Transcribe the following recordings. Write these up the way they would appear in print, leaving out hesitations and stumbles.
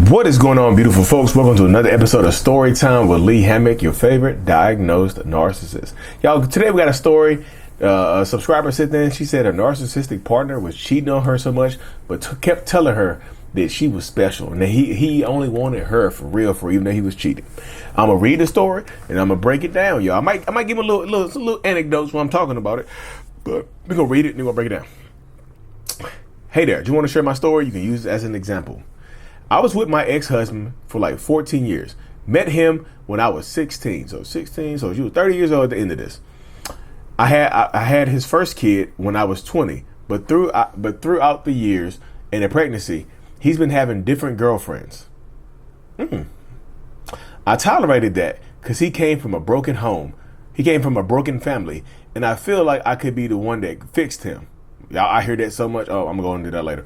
What is going on, beautiful folks? Welcome to another episode of Storytime with Lee Hammock, your favorite diagnosed narcissist. Y'all, today we got a story. A subscriber sent in. She said her narcissistic partner was cheating on her so much, but kept telling her that she was special and that he only wanted her for real, even though he was cheating. I'm gonna read the story and I'm gonna break it down, y'all. I might give a little anecdotes when I'm talking about it, but we're gonna read it and we're gonna break it down. Hey there, do you want to share my story? You can use it as an example. I was with my ex-husband for like 14 years. Met him when I was 16. So you were 30 years old at the end of this. I had his first kid when I was 20, but throughout the years and the pregnancy, he's been having different girlfriends. I tolerated that because he came from a broken home. He came from a broken family, and I feel like I could be the one that fixed him. Y'all, I hear that so much. Oh, I'm going to do that later.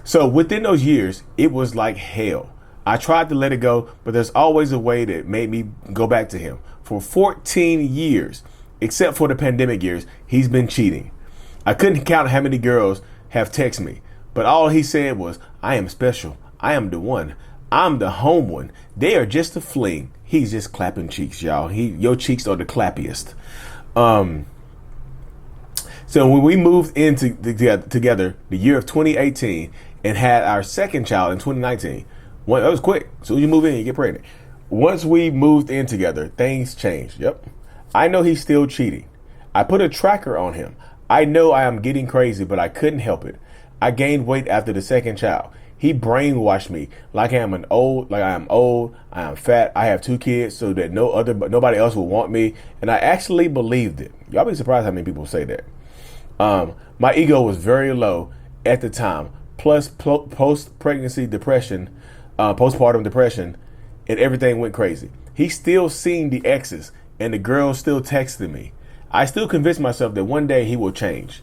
So within those years, it was like hell. I tried to let it go, but there's always a way that made me go back to him. For 14 years, except for the pandemic years, he's been cheating. I couldn't count how many girls have texted me, but all he said was, I am special. I am the one. I'm the home one. They are just a fling. He's just clapping cheeks, y'all. Your cheeks are the clappiest. So when we moved in together the year of 2018 and had our second child in 2019, that was quick. As soon as you move in, you get pregnant. Once we moved in together, things changed. Yep. I know he's still cheating. I put a tracker on him. I know I am getting crazy, but I couldn't help it. I gained weight after the second child. He brainwashed me like I am old, I am fat, I have 2 kids so that nobody else will want me. And I actually believed it. Y'all be surprised how many people say that. My ego was very low at the time, plus postpartum depression, and everything went crazy. He still seen the exes, and the girls still texting me. I still convinced myself that one day he will change,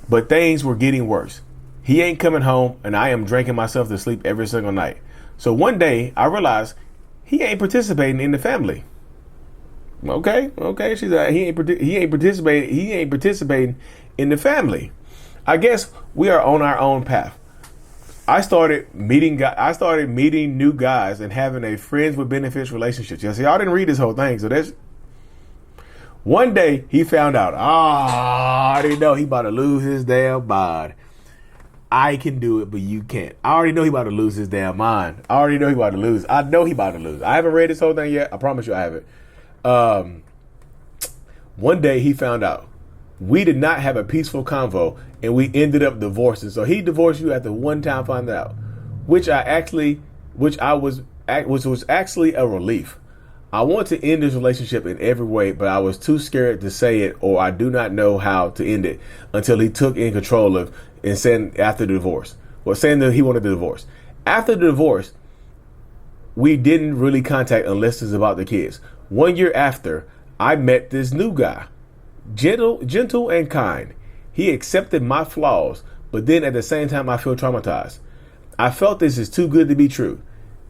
but things were getting worse. He ain't coming home, and I am drinking myself to sleep every single night. So one day I realized he ain't participating in the family. Okay. She's like, he ain't participating in the family. I guess we are on our own path. I started meeting new guys and having a friends with benefits relationship. Yes, y'all didn't read this whole thing, so that's. One day he found out. I already know he about to lose his damn mind. I can do it, but you can't. I already know he about to lose his damn mind. I already know he about to lose. I know he about to lose. I haven't read this whole thing yet. I promise you I haven't. One day he found out. We did not have a peaceful convo, and we ended up divorcing. So he divorced you after one time finding out, which was actually a relief. I want to end this relationship in every way, but I was too scared to say it, or I do not know how to end it until he took in control of and said after the divorce. Well, saying that he wanted the divorce. After the divorce, we didn't really contact unless it's about the kids. 1 year after, I met this new guy. Gentle and kind. He accepted my flaws, but then at the same time I feel traumatized. I felt this is too good to be true.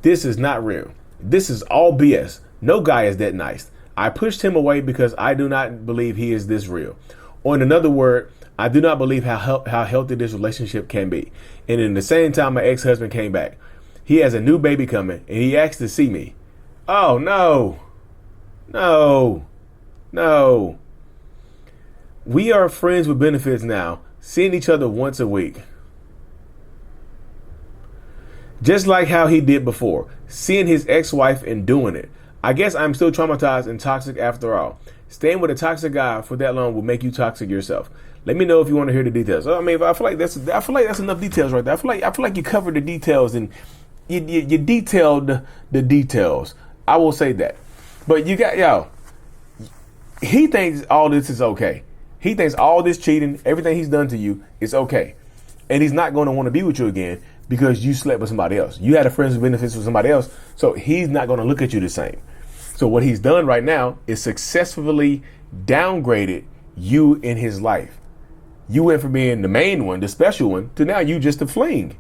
This is not real. This is all BS. No guy is that nice. I pushed him away because I do not believe he is this real. Or in another word, I do not believe how healthy this relationship can be. And in the same time, my ex-husband came back. He has a new baby coming and he asked to see me. Oh, no. We are friends with benefits now, seeing each other once a week. Just like how he did before, seeing his ex-wife and doing it. I guess I'm still traumatized and toxic after all. Staying with a toxic guy for that long will make you toxic yourself. Let me know if you want to hear the details. I mean, I feel like that's enough details right there. I feel like you covered the details and you detailed the details. I will say that. But he thinks all this is okay. He thinks all this cheating, everything he's done to you is okay. And he's not going to want to be with you again because you slept with somebody else. You had a friends with benefits with somebody else. So he's not going to look at you the same. So what he's done right now is successfully downgraded you in his life. You went from being the main one, the special one, to now you just a fling.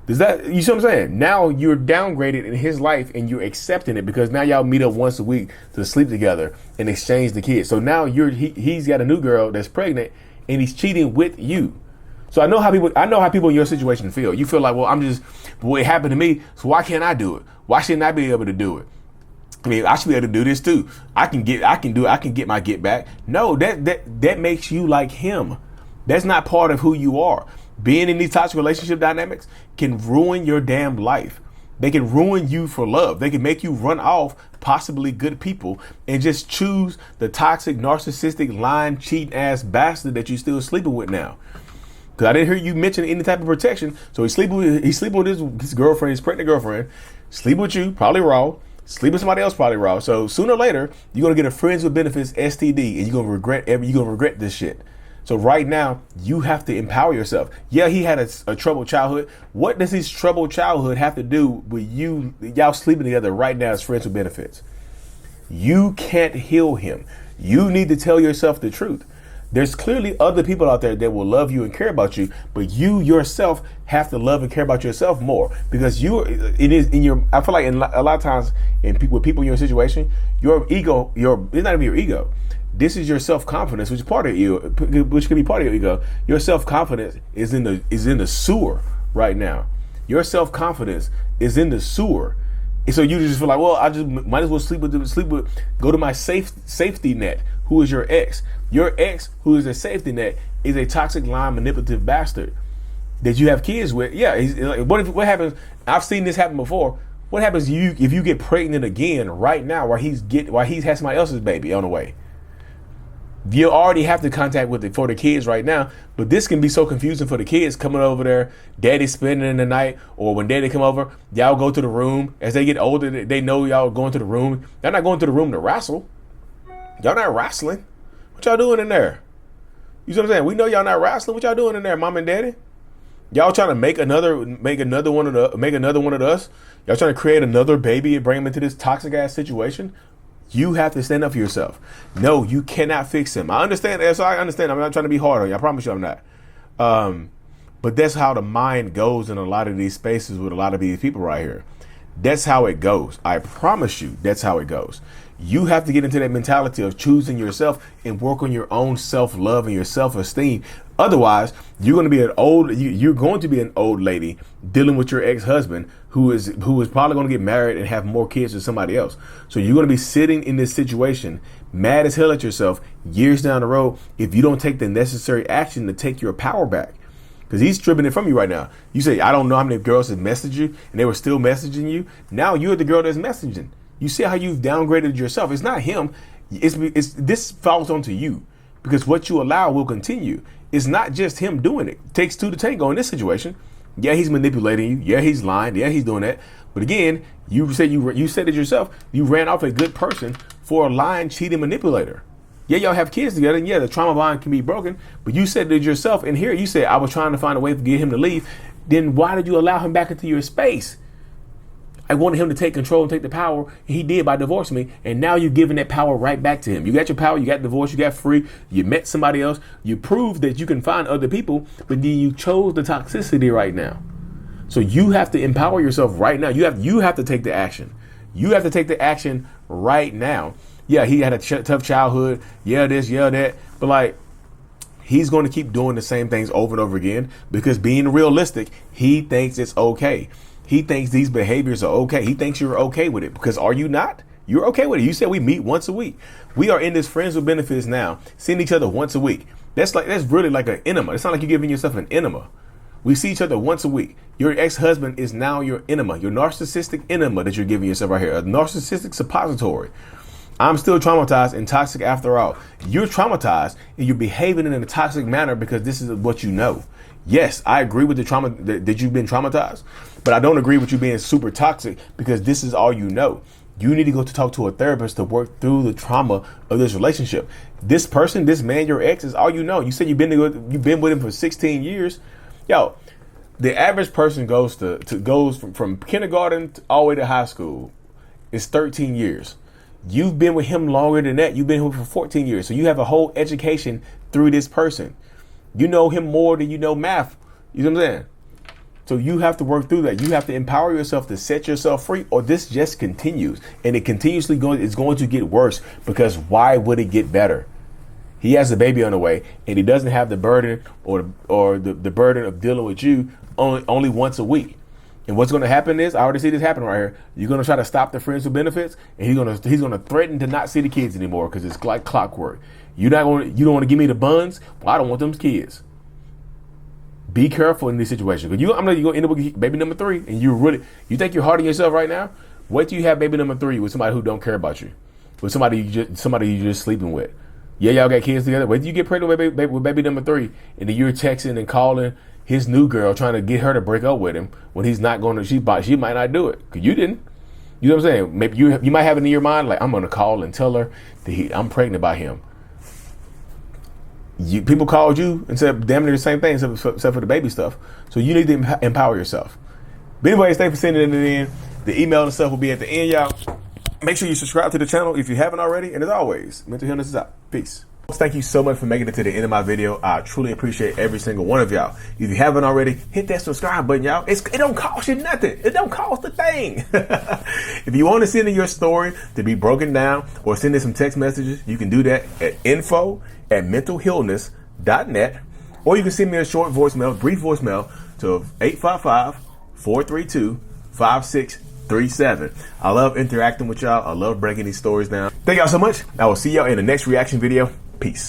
You see what I'm saying? Now you're downgraded in his life and you're accepting it because now y'all meet up once a week to sleep together and exchange the kids. So now he's got a new girl that's pregnant and he's cheating with you. So I know how people in your situation feel. You feel like, well, it happened to me, so why can't I do it? Why shouldn't I be able to do it? I mean, I should be able to do this too. I can get my get back. No, that makes you like him. That's not part of who you are. Being in these toxic relationship dynamics can ruin your damn life. They can ruin you for love. They can make you run off possibly good people and just choose the toxic, narcissistic, lying, cheating ass bastard that you still sleeping with now. Because I didn't hear you mention any type of protection. So he's sleeping with his girlfriend, his pregnant girlfriend, sleep with you, probably raw, sleep with somebody else, probably raw. So sooner or later, you're gonna get a friends with benefits STD, and you're gonna regret this shit. So right now, you have to empower yourself. Yeah, he had a troubled childhood. What does his troubled childhood have to do with y'all sleeping together right now as friends with benefits? You can't heal him. You need to tell yourself the truth. There's clearly other people out there that will love you and care about you, but you yourself have to love and care about yourself more, because I feel like a lot of times with people in your situation, your ego, it's not even your ego. This is your self-confidence, which is part of you, which can be part of your ego. Your self-confidence is in the sewer right now. Your self-confidence is in the sewer. And so you just feel like, well, I just might as well go to my safety net, who is your ex. Your ex, who is a safety net, is a toxic, lying, manipulative bastard that you have kids with. Yeah, what happens? I've seen this happen before. What happens if you get pregnant again right now while he's had somebody else's baby on the way? You already have to contact with it for the kids right now, but this can be so confusing for the kids coming over there, daddy spending the night, or when daddy come over, y'all go to the room. As they get older, they know y'all going to the room. Y'all not going to the room to wrestle. Y'all not wrestling. What y'all doing in there? You see what I'm saying? We know y'all not wrestling. What y'all doing in there, mom and daddy? Y'all trying to make another one of us. Y'all trying to create another baby and bring him into this toxic ass situation. You have to stand up for yourself. No, you cannot fix him. I understand. So I understand. I'm not trying to be hard on you. I promise you I'm not. But that's how the mind goes in a lot of these spaces with a lot of these people right here. That's how it goes. I promise you that's how it goes. You have to get into that mentality of choosing yourself and work on your own self-love and your self-esteem. Otherwise, you're going to be an old lady dealing with your ex-husband who is probably going to get married and have more kids with somebody else. So you're going to be sitting in this situation, mad as hell at yourself years down the road if you don't take the necessary action to take your power back. Because he's stripping it from you right now. You say, I don't know how many girls have messaged you and they were still messaging you. Now you're the girl that's messaging. You see how you've downgraded yourself. It's not him. This falls onto you, because what you allow will continue. It's not just him doing it. It takes two to tango in this situation. Yeah, he's manipulating you. Yeah, he's lying. Yeah, he's doing that. But again, you said it yourself. You ran off a good person for a lying, cheating manipulator. Yeah, y'all have kids together. And yeah, the trauma bond can be broken. But you said it yourself. And here you said, I was trying to find a way to get him to leave. Then why did you allow him back into your space? I wanted him to take control and take the power, and he did by divorcing me, and now you're giving that power right back to him. You got your power, you got divorced, you got free, you met somebody else, you proved that you can find other people, but then you chose the toxicity right now. So you have to empower yourself right now. You have to take the action. You have to take the action right now. Yeah, he had a tough childhood. Yeah, this, yeah, that. But like, he's going to keep doing the same things over and over again, because being realistic, he thinks it's okay. He thinks these behaviors are okay. He thinks you're okay with it, because are you not? You're okay with it. You said we meet once a week. We are in this friends with benefits now, seeing each other once a week. That's really like an enema. It's not like you're giving yourself an enema. We see each other once a week. Your ex-husband is now your enema, your narcissistic enema that you're giving yourself right here, a narcissistic suppository. I'm still traumatized and toxic after all. You're traumatized and you're behaving in a toxic manner because this is what you know. Yes, I agree with the trauma that you've been traumatized, but I don't agree with you being super toxic because this is all you know. You need to go to talk to a therapist to work through the trauma of this relationship. This person, this man, your ex, is all you know. You said you've been with him for 16 years. Yo, the average person goes from kindergarten all the way to high school is 13 years. You've been with him longer than that. You've been with him for 14 years. So you have a whole education through this person. You know him more than you know math. You know what I'm saying? So you have to work through that. You have to empower yourself to set yourself free, or this just continues. And it continuously it's going to get worse, because why would it get better? He has a baby on the way, and he doesn't have the burden or the burden of dealing with you only once a week. And what's going to happen is, I already see this happen right here. You're going to try to stop the friends with benefits, and he's going to threaten to not see the kids anymore because it's like clockwork. You don't want to give me the buns? Well, I don't want them kids. Be careful in this situation, because I'm going to end up with baby number 3, and you think you're hard on yourself right now? Wait till you have baby number 3 with somebody who don't care about you, with somebody you're just sleeping with. Yeah, y'all got kids together. Wait till you get pregnant with baby number 3, and then you're texting and calling his new girl trying to get her to break up with him when he's not going to. She might not do it because you didn't. You know what I'm saying? Maybe you might have it in your mind like, I'm going to call and tell her that I'm pregnant by him. People called you and said damn near the same thing except for the baby stuff. So you need to empower yourself. But anyway, thanks for sending it in. The email and stuff will be at the end, y'all. Make sure you subscribe to the channel if you haven't already. And as always, mental illness is out. Peace. Thank you so much for making it to the end of my video. I truly appreciate every single one of y'all. If you haven't already, hit that subscribe button, y'all. It don't cost you nothing. It don't cost a thing. If you want to send in your story to be broken down or send in some text messages, you can do that at info@mentalhealness.net, or you can send me a short voicemail, brief voicemail to 855-432-5637. I love interacting with y'all. I love breaking these stories down. Thank y'all so much. I will see y'all in the next reaction video. Peace.